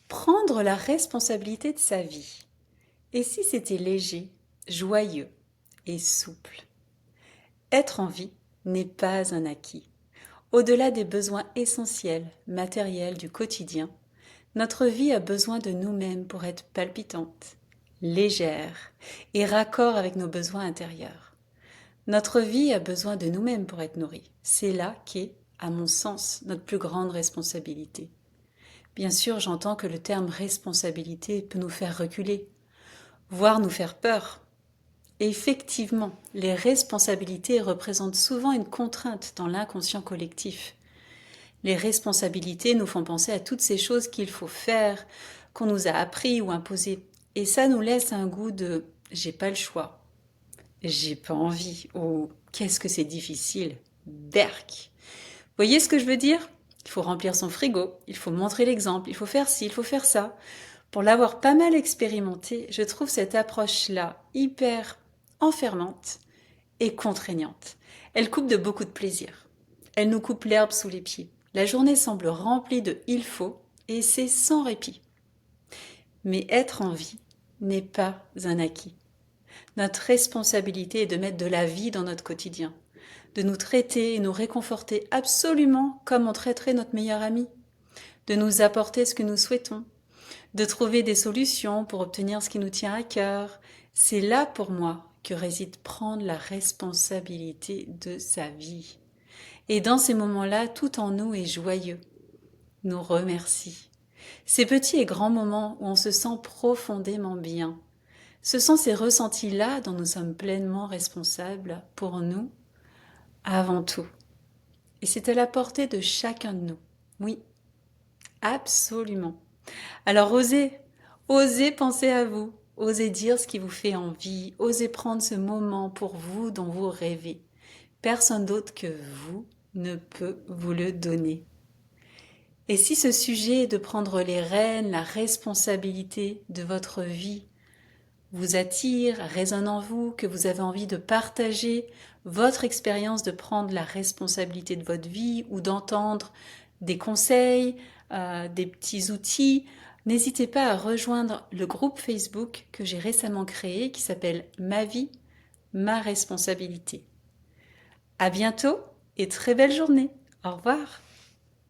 Prendre la responsabilité de sa vie. Et si c'était léger, joyeux et souple? Être en vie n'est pas un acquis. Au-delà des besoins essentiels, matériels du quotidien, notre vie a besoin de nous-mêmes pour être palpitante, légère et raccord avec nos besoins intérieurs. Notre vie a besoin de nous-mêmes pour être nourrie. C'est là qu'est, à mon sens, notre plus grande responsabilité. Bien sûr, j'entends que le terme responsabilité peut nous faire reculer, voire nous faire peur. Et effectivement, les responsabilités représentent souvent une contrainte dans l'inconscient collectif. Les responsabilités nous font penser à toutes ces choses qu'il faut faire, qu'on nous a appris ou imposées. Et ça nous laisse un goût de j'ai pas le choix, j'ai pas envie ou qu'est-ce que c'est difficile. Berk. Voyez ce que je veux dire? Il faut remplir son frigo, il faut montrer l'exemple, il faut faire ci, il faut faire ça. Pour l'avoir pas mal expérimenté, je trouve cette approche-là hyper enfermante et contraignante. Elle coupe de beaucoup de plaisir. Elle nous coupe l'herbe sous les pieds. La journée semble remplie de il faut et c'est sans répit. Mais être en vie n'est pas un acquis. Notre responsabilité est de mettre de la vie dans notre quotidien, de nous traiter et nous réconforter absolument comme on traiterait notre meilleur ami, de nous apporter ce que nous souhaitons, de trouver des solutions pour obtenir ce qui nous tient à cœur. C'est là pour moi que réside prendre la responsabilité de sa vie. Et dans ces moments-là, tout en nous est joyeux, nous remercie. Ces petits et grands moments où on se sent profondément bien, ce sont ces ressentis-là dont nous sommes pleinement responsables pour nous, avant tout. Et c'est à la portée de chacun de nous. Oui, absolument. Alors osez penser à vous, osez dire ce qui vous fait envie, osez prendre ce moment pour vous dont vous rêvez. Personne d'autre que vous ne peut vous le donner. Et si ce sujet de prendre les rênes, la responsabilité de votre vie vous attire, résonne en vous, que vous avez envie de partager votre expérience de prendre la responsabilité de votre vie ou d'entendre des conseils, des petits outils, n'hésitez pas à rejoindre le groupe Facebook que j'ai récemment créé qui s'appelle Ma vie, ma responsabilité. À bientôt et très belle journée. Au revoir.